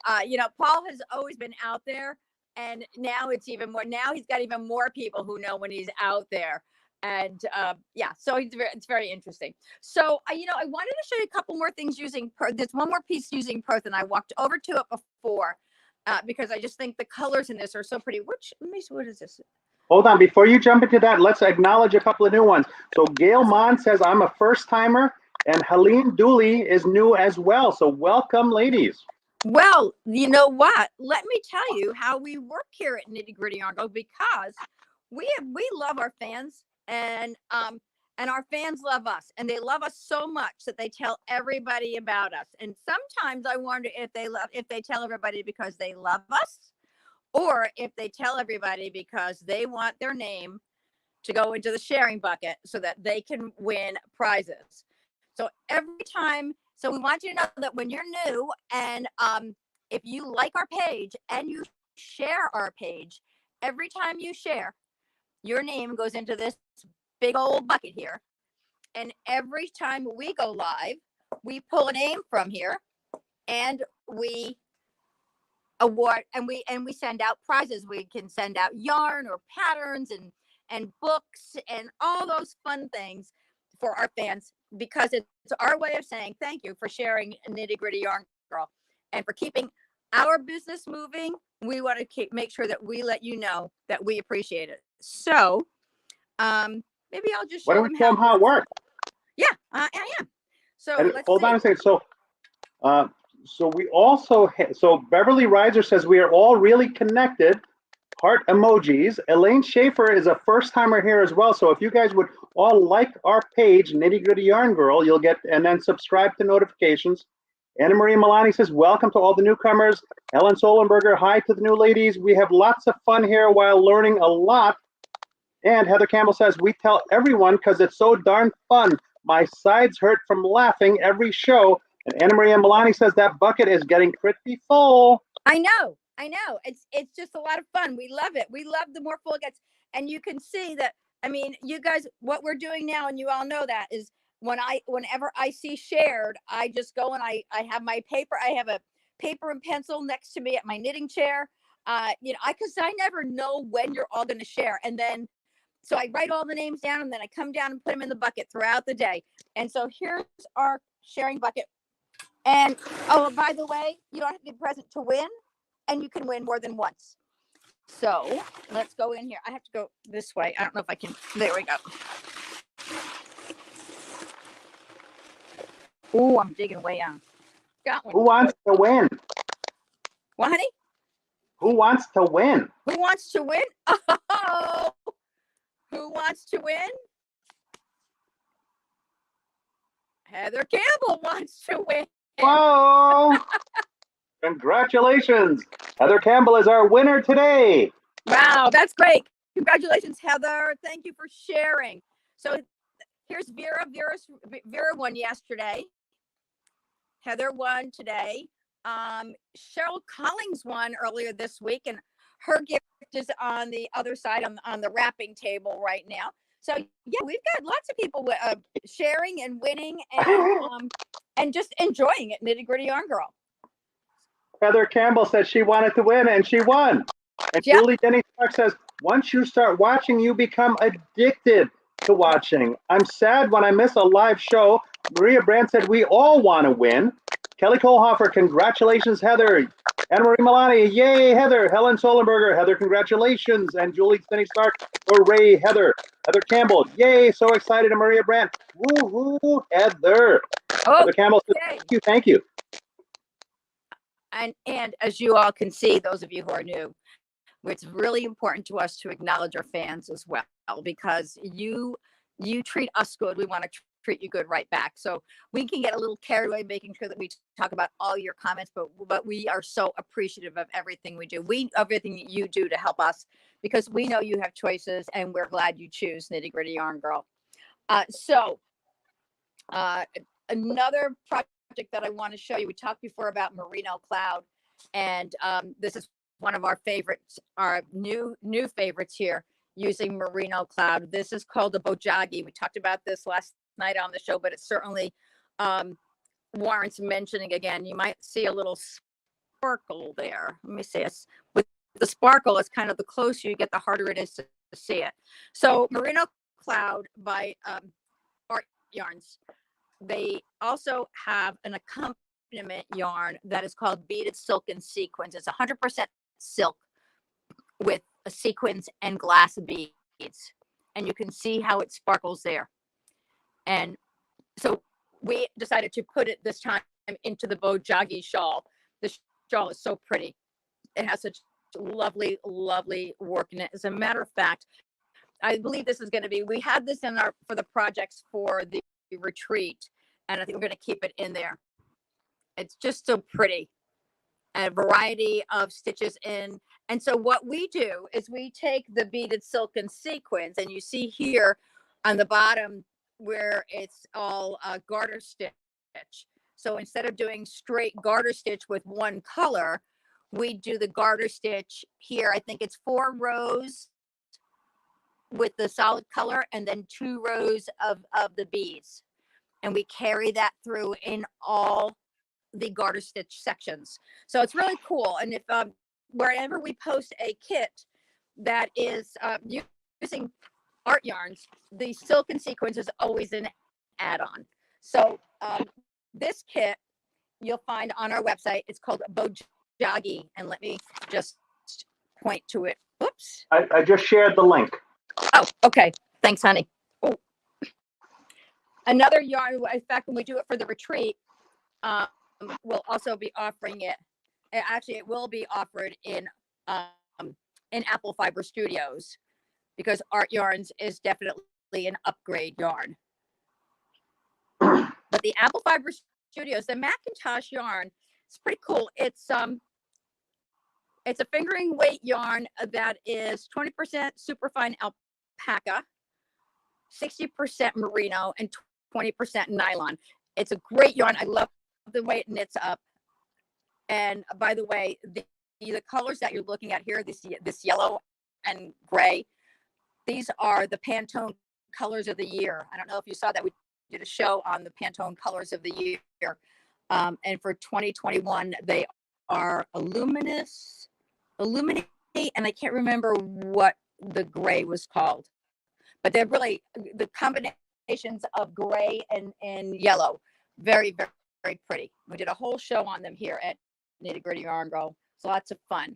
Paul has always been out there, and now it's even more. Now he's got even more people who know when he's out there. And so it's very interesting. So I wanted to show you a couple more things using there's one more piece using Perth, and I walked over to it before because I just think the colors in this are so pretty. What is this? Hold on, before you jump into that, let's acknowledge a couple of new ones. So Gail Mon says I'm a first timer, and Helene Dooley is new as well. So welcome, ladies. Well, you know what? Let me tell you how we work here at Nitty Gritty Yarn Girl, because we love our fans, and our fans love us, and they love us so much that they tell everybody about us. And sometimes I wonder if they tell everybody because they love us, or if they tell everybody because they want their name to go into the sharing bucket so that they can win prizes. So we want you to know that when you're new, and if you like our page and you share our page, every time you share, your name goes into this big old bucket here. And every time we go live, we pull a name from here, and we award, and we send out prizes. We can send out yarn or patterns and books and all those fun things for our fans, because it's our way of saying thank you for sharing Nitty Gritty Yarn Girl and for keeping our business moving. We want to make sure that we let you know that we appreciate it. So maybe I'll just Why show don't we show them how it works? Yeah, I am. So And let's hold see. on a second. So we also so Beverly Reiser says we are all really connected. Heart emojis. Elaine Schaefer is a first timer here as well. So if you guys would all like our page, Nitty Gritty Yarn Girl, you'll get, and then subscribe to notifications. Anna Marie Milani says, welcome to all the newcomers. Helen Solenberger, hi to the new ladies. We have lots of fun here while learning a lot. And Heather Campbell says, we tell everyone because it's so darn fun. My sides hurt from laughing every show. And Anna Maria Milani says that bucket is getting pretty full. I know. It's just a lot of fun. We love it. We love the more full it gets. And you can see that, I mean, you guys, what we're doing now, and you all know that, is whenever I see shared, I just go and I have my paper. I have a paper and pencil next to me at my knitting chair. Because I never know when you're all going to share. And then, so I write all the names down, and then I come down and put them in the bucket throughout the day. And so here's our sharing bucket. And, oh, by the way, you don't have to be present to win, and you can win more than once. So let's go in here. I have to go this way. I don't know if I can. There we go. Oh, I'm digging way down. Got one. Who wants to win? What, honey? Who wants to win? Who wants to win? Oh, who wants to win? Heather Campbell wants to win. Whoa! Congratulations. Heather Campbell is our winner today. Wow, that's great. Congratulations, Heather. Thank you for sharing. So here's Vera. Vera won yesterday. Heather won today. Cheryl Collins won earlier this week, and her gift is on the other side on the wrapping table right now. So yeah, we've got lots of people sharing and winning and just enjoying it. Nitty Gritty Yarn Girl. Heather Campbell said she wanted to win, and she won. And Yep. Julie Denny Stark says, once you start watching, you become addicted to watching. I'm sad when I miss a live show. Maria Brandt said, we all want to win. Kelly Kohlhofer, congratulations, Heather. Anna Marie Milani, yay, Heather. Helen Solenberger, Heather, congratulations. And Julie Denny Stark, hooray, Heather. Heather Campbell, yay, so excited. And Maria Brandt, woohoo, Heather. Oh, Heather Campbell said, thank you. And as you all can see, those of you who are new, it's really important to us to acknowledge our fans as well, because you treat us good. We want to treat you good right back. So we can get a little carried away making sure that we talk about all your comments, but we are so appreciative of everything we do. Everything that you do to help us, because we know you have choices, and we're glad you choose Nitty Gritty Yarn Girl. Another project that I want to show you. We talked before about Merino Cloud, and this is one of our favorites, our new favorites here, using Merino Cloud. This is called the Bojagi. We talked about this last night on the show, but it certainly warrants mentioning again. You might see a little sparkle there. Let me see. It's with the sparkle, it's kind of the closer you get, the harder it is to see it. So Merino Cloud by Art Yarns. They also have an accompaniment yarn that is called Beaded Silk and Sequins. It's 100% silk with a sequins and glass beads. And you can see how it sparkles there. And so we decided to put it this time into the Bojagi shawl. The shawl is so pretty. It has such lovely, lovely work in it. As a matter of fact, I believe this is going to be, we had this in our, for the projects for the retreat, and I think we're going to keep it in there. It's just so pretty. A variety of stitches in. And so what we do is we take the beaded silken sequins, and you see here on the bottom where it's all garter stitch. So instead of doing straight garter stitch with one color, we do the garter stitch here. I think it's 4 rows with the solid color and then 2 rows of the beads. And we carry that through in all the garter stitch sections. So it's really cool. And if wherever we post a kit that is using art yarns, the silken sequins is always an add-on. So this kit you'll find on our website. It's called Bojagi, and let me just point to it. Oops. I just shared the link. Oh, okay. Thanks, honey. Oh. Another yarn, in fact, when we do it for the retreat, we'll also be offering it. Actually, it will be offered in Apple Fiber Studios, because Art Yarns is definitely an upgrade yarn. But the Apple Fiber Studios, the Macintosh yarn, it's pretty cool. It's a fingering weight yarn that is 20% superfine alpaca, 60% merino, and 20% nylon. It's a great yarn. I love the way it knits up. And by the way, the colors that you're looking at here, this yellow and gray, these are the Pantone colors of the year. I don't know if you saw that. We did a show on the Pantone colors of the year. And for 2021, they are illuminate, and I can't remember what the gray was called. But they're really the combinations of gray and yellow. Very, very, very pretty. We did a whole show on them here at Nitty Gritty Yarn Girl. So lots of fun.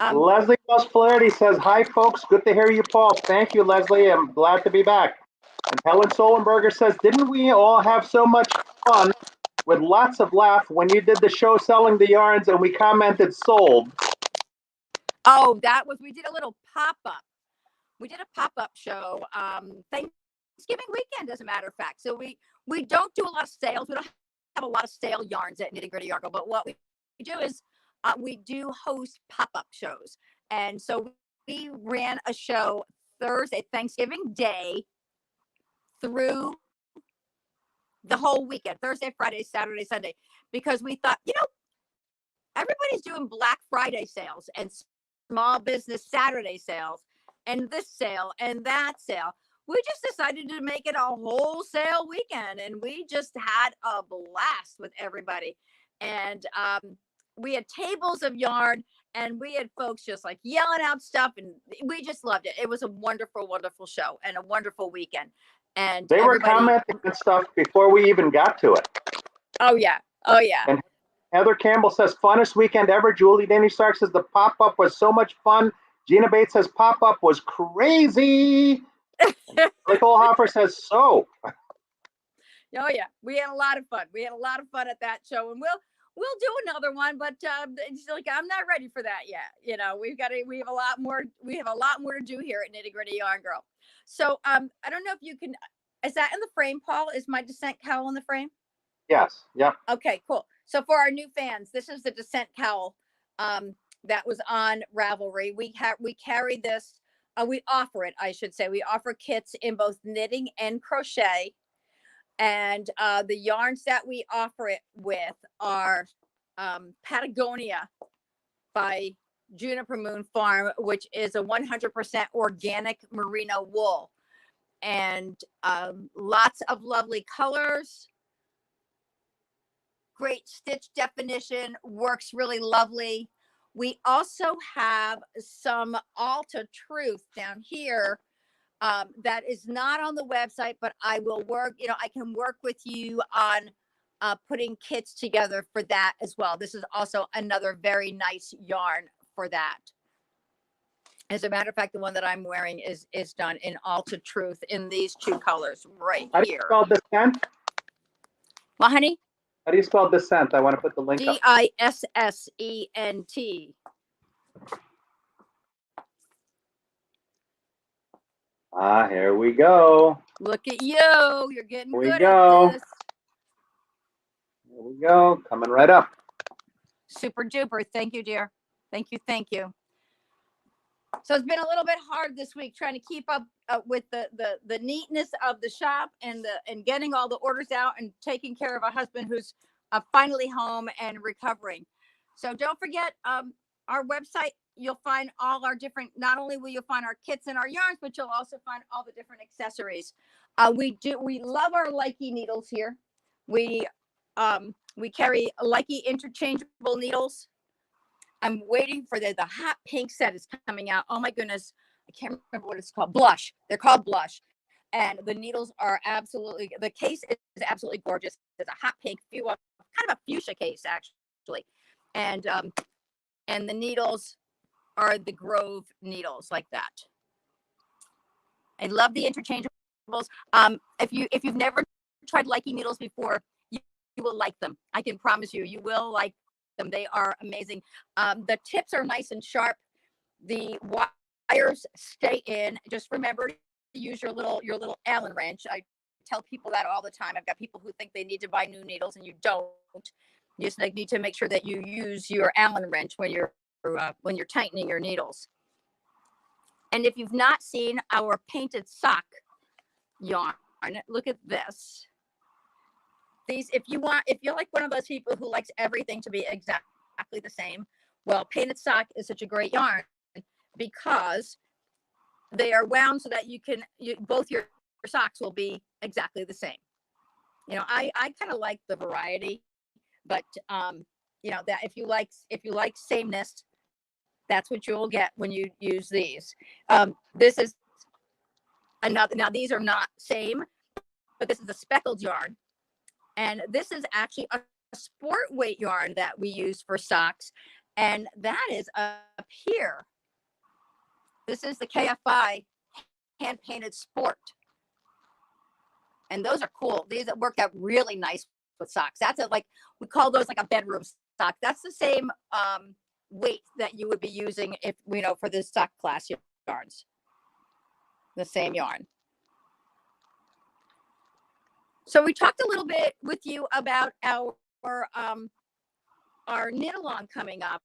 Leslie Wells Flaherty says, hi, folks. Good to hear you, Paul. Thank you, Leslie. I'm glad to be back. And Helen Solenberger says, didn't we all have so much fun with lots of laugh when you did the show selling the yarns and we commented sold? Oh, we did a little pop-up. We did a pop-up show Thanksgiving weekend, as a matter of fact. So we don't do a lot of sales. We don't have a lot of sale yarns at Nitty Gritty Yarn Girl, but what we do is we do host pop-up shows. And so we ran a show Thursday, Thanksgiving Day, through the whole weekend, Thursday, Friday, Saturday, Sunday, because we thought, everybody's doing Black Friday sales and small business Saturday sales and this sale and that sale. We just decided to make it a wholesale weekend, and we just had a blast with everybody. And we had tables of yarn, and we had folks just like yelling out stuff, and we just loved it. It was a wonderful, wonderful show and a wonderful weekend. And they were commenting on stuff before we even got to it. Oh, yeah. Oh, yeah. And Heather Campbell says, funnest weekend ever. Julie Danny Stark says, the pop-up was so much fun. Gina Bates says, pop-up was crazy. Nicole Hoffer says, so. Oh, yeah. We had a lot of fun. We had a lot of fun at that show, and we'll do another one, but it's like, I'm not ready for that yet. We have a lot more to do here at Nitty Gritty Yarn Girl. So I don't know if you can, is that in the frame, Paul? Is my Descent cowl in the frame? Yes. Yep. Okay, cool. So for our new fans, this is the Descent cowl that was on Ravelry. We carry this, we offer it, I should say. We offer kits in both knitting and crochet. And the yarns that we offer it with are Patagonia by Juniper Moon Farm, which is a 100% organic merino wool, and lots of lovely colors, great stitch definition, works really lovely. We also have some Alta Truth down here that is not on the website, but I will work, I can work with you on putting kits together for that as well. This is also another very nice yarn for that. As a matter of fact, the one that I'm wearing is done in Alta Truth in these 2 colors right How do you here. spell Descent? Well, honey? How do you spell Descent? I want to put the link up. Dissent. Ah, here we go. Look at you. You're getting Here we good go. at this. Here we go. Coming right up. Super duper. Thank you, dear. Thank you. Thank you. So it's been a little bit hard this week trying to keep up with the neatness of the shop and getting all the orders out and taking care of a husband who's finally home and recovering. So don't forget our website. You'll find all our different, not only will you find our kits and our yarns, but you'll also find all the different accessories. We love our Likey needles here. We carry Likey interchangeable needles. I'm waiting for the hot pink set is coming out. Oh my goodness. I can't remember what it's called. Blush. They're called Blush. And the needles are absolutely, the case is absolutely gorgeous. It's a hot pink, kind of a fuchsia case actually. And the needles are the Grove needles like that. I love the interchangeables. If you've never tried Likey needles before, you will like them. I can promise you, you will like them. They are amazing. The tips are nice and sharp. The wires stay in. Just remember to use your little Allen wrench. I tell people that all the time. I've got people who think they need to buy new needles and you don't. You just need to make sure that you use your Allen wrench when you're tightening your needles. And if you've not seen our painted sock yarn, look at this. These, if you're like one of those people who likes everything to be exactly the same, well, painted sock is such a great yarn because they are wound so that both your socks will be exactly the same. You know, I kind of like the variety, but you know, that if you like sameness, that's what you'll get when you use these. This is another. Now these are not same, but this is a speckled yarn. And this is actually a sport weight yarn that we use for socks. And that is up here. This is the KFI hand painted sport. And those are cool. These that work out really nice with socks. That's we call those like a bedroom sock. That's the same weight that you would be using if, you know, for the sock class yarns. The same yarn. So we talked a little bit with you about our knit along coming up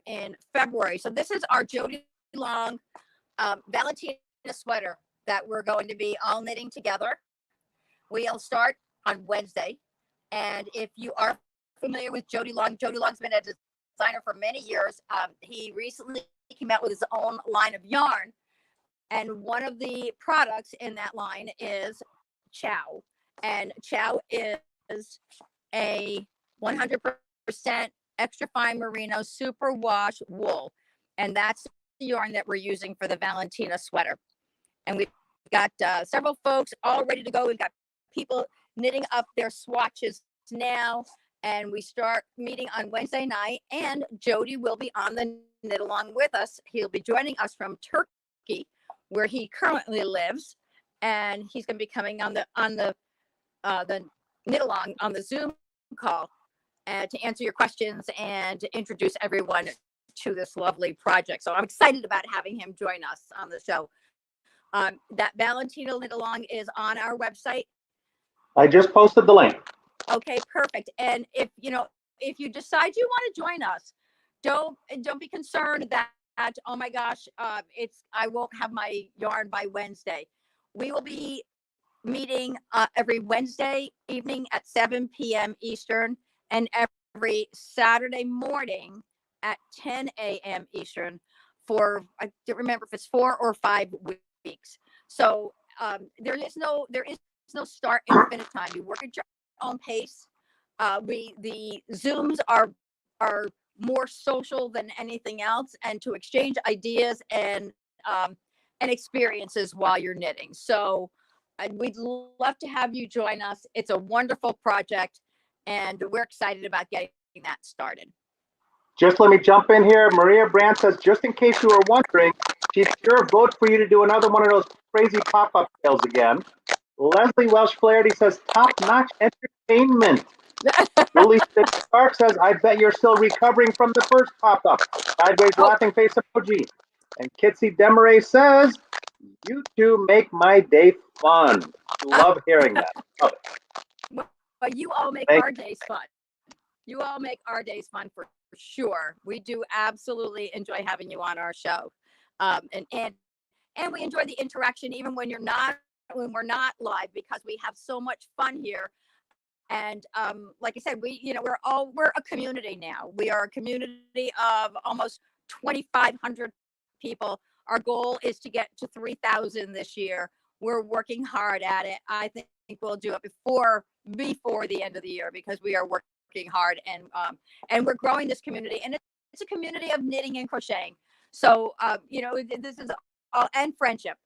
in February. So this is our Jody Long Valentina sweater that we're going to be all knitting together. We'll start on Wednesday. And if you are familiar with Jody Long's been a designer for many years. He recently came out with his own line of yarn. And one of the products in that line is Chow. And Chow is a 100% extra fine merino super wash wool. And that's the yarn that we're using for the Valentina sweater. And we've got several folks all ready to go. We've got people knitting up their swatches now. And we start meeting on Wednesday night. And Jody will be on the knit along with us. He'll be joining us from Turkey, where he currently lives. And he's going to be coming on the knit along on the Zoom call to answer your questions and to introduce everyone to this lovely project. So I'm excited about having him join us on the show. That Valentino knit along is on our website. I just posted the link. Okay, perfect. And if you decide you want to join us, don't be concerned that oh my gosh, I won't have my yarn by Wednesday. We will be meeting every Wednesday evening at 7 p.m. Eastern and every Saturday morning at 10 a.m. Eastern for, I don't remember if it's 4 or 5 weeks. So there is no start and finish time. You work at your own pace. The Zooms are more social than anything else, and to exchange ideas and experiences while you're knitting. So we'd love to have you join us. It's a wonderful project, and we're excited about getting that started. Just let me jump in here. Maria Brandt says, just in case you were wondering, she'd sure vote for you to do another one of those crazy pop-up sales again. Leslie Welsh-Flaherty says, top-notch entertainment. Julie Stark says, I bet you're still recovering from the first pop-up. Sideways laughing face emoji. And Kitsy Demaray says, You two make my day fun. Love hearing that. Love it. But you all make Thank our days fun. You all make our days fun for sure. We do absolutely enjoy having you on our show. And we enjoy the interaction even when we're not live, because we have so much fun here. And like I said, we're a community now. We are a community of almost 2,500 people. Our goal is to get to 3,000 this year. We're working hard at it. I think we'll do it before the end of the year, because we are working hard, and we're growing this community, and it's a community of knitting and crocheting. So this is all, and friendship.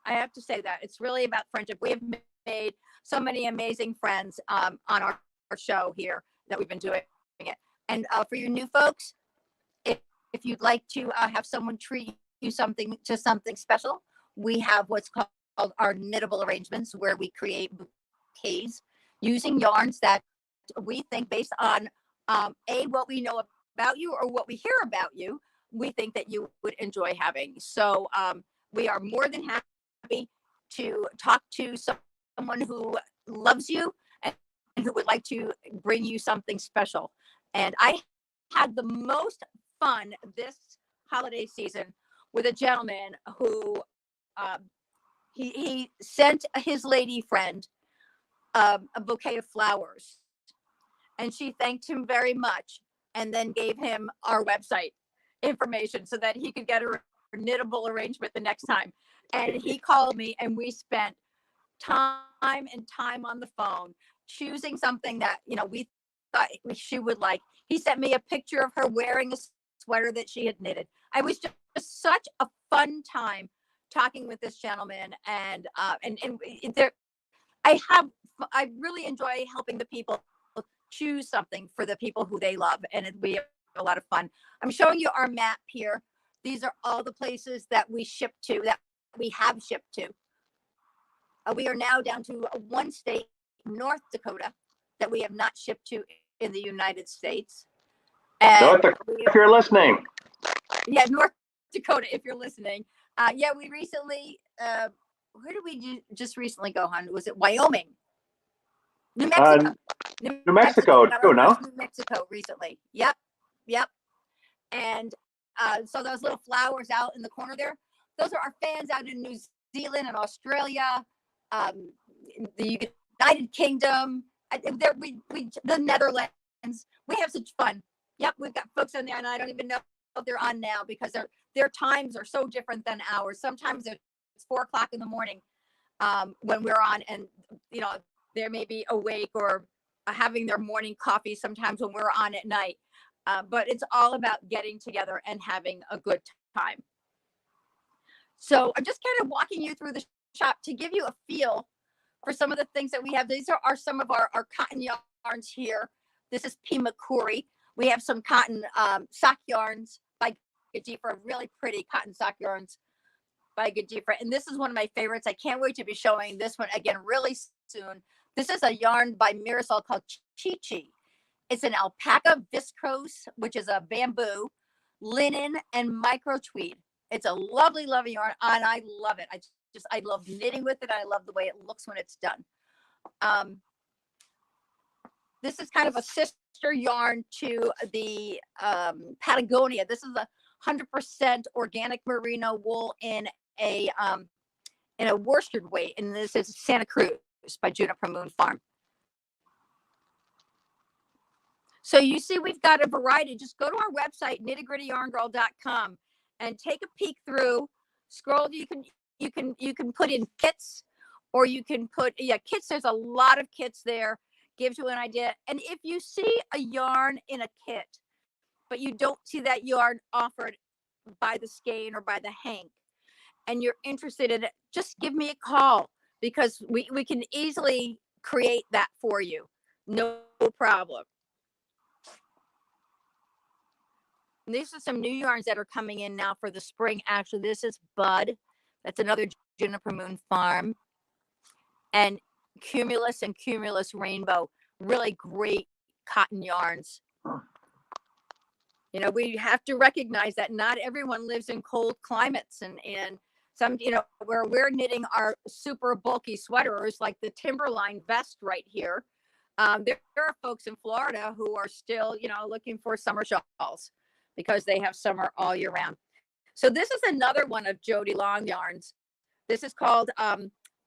I have to say that it's really about friendship. We have made so many amazing friends on our show here that we've been doing it. And for your new folks, if you'd like to have someone treat you something special, we have what's called our knittable arrangements, where we create bouquets using yarns that we think, based on what we know about you or what we hear about you, we think that you would enjoy having. So we are more than happy to talk to someone who loves you and who would like to bring you something special. And I had the most fun this holiday season with a gentleman who he sent his lady friend a bouquet of flowers, and she thanked him very much, and then gave him our website information so that he could get a knittable arrangement the next time. And he called me, and we spent time and time on the phone choosing something that we thought she would like. He sent me a picture of her wearing a sweater that she had knitted. I was just such a fun time talking with this gentleman, and there I really enjoy helping the people choose something for the people who they love, and we have a lot of fun. I'm showing you our map here. These are all the places that we ship to, that we have shipped to. We are now down to one state, North Dakota, that we have not shipped to in the United States. And North Dakota, if you're listening. Yeah, North Dakota, if you're listening. We recently, where did we just recently go, hon? Was it Wyoming? New Mexico. New Mexico too, no? New Mexico recently. Yep. And so those little flowers out in the corner there, those are our fans out in New Zealand and Australia, the United Kingdom, the Netherlands. We have such fun. Yep, we've got folks on there, and I don't even know if they're on now, because their times are so different than ours. Sometimes it's 4:00 in the morning when we're on, and they may be awake or having their morning coffee sometimes when we're on at night. But it's all about getting together and having a good time. So I'm just kind of walking you through the shop to give you a feel for some of the things that we have. These are some of our cotton yarns here. This is P. McCoury. We have some cotton sock yarns by Gajifra, really pretty cotton sock yarns by Gajifra. And this is one of my favorites. I can't wait to be showing this one again really soon. This is a yarn by Mirasol called Chi Chi. It's an alpaca viscose, which is a bamboo, linen, and micro tweed. It's a lovely, lovely yarn, and I love it. I love knitting with it. I love the way it looks when it's done. This is kind of a sister yarn to the Patagonia. This is a 100% organic merino wool in a worsted weight, and this is Santa Cruz by Juniper Moon Farm. So you see, we've got a variety. Just go to our website, KnittyGrittyYarnGirl.com, and take a peek through. Scroll. You can put in kits, or you can put kits. There's a lot of kits there. Gives you an idea. And if you see a yarn in a kit, but you don't see that yarn offered by the skein or by the hank, and you're interested in it, just give me a call, because we can easily create that for you. No problem. And these are some new yarns that are coming in now for the spring. Actually, this is Bud. That's another Juniper Moon Farm. And Cumulus and Cumulus Rainbow. Really great cotton yarns. We have to recognize that not everyone lives in cold climates, and some, where we're knitting our super bulky sweaters, like the Timberline vest right here. There are folks in Florida who are still, looking for summer shawls because they have summer all year round. So this is another one of Jody Long yarns. This is called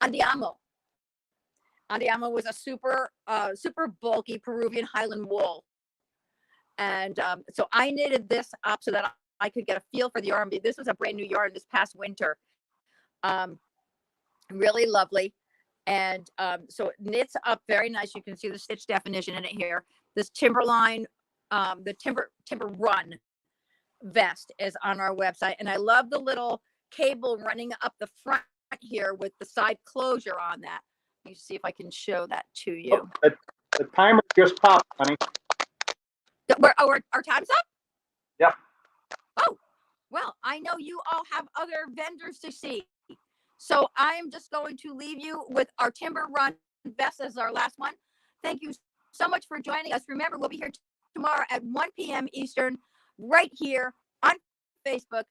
Andiamo. Andiamo was a super bulky Peruvian Highland wool. And so I knitted this up so that I could get a feel for the yarn. This was a brand new yarn this past winter. Really lovely. And so it knits up very nice. You can see the stitch definition in it here. This Timberline, the Timber Run vest is on our website. And I love the little cable running up the front here with the side closure on that. Let me see if I can show that to you. Oh, the timer just popped, honey. Our time's up? Yep. Oh, well, I know you all have other vendors to see. So I'm just going to leave you with our Timber Run vest as our last one. Thank you so much for joining us. Remember, we'll be here tomorrow at 1 p.m. Eastern, right here on Facebook.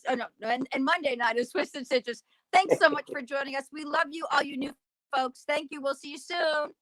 And Monday night is Twisted Stitches. Thanks so much for joining us. We love you, all you new folks. Thank you. We'll see you soon.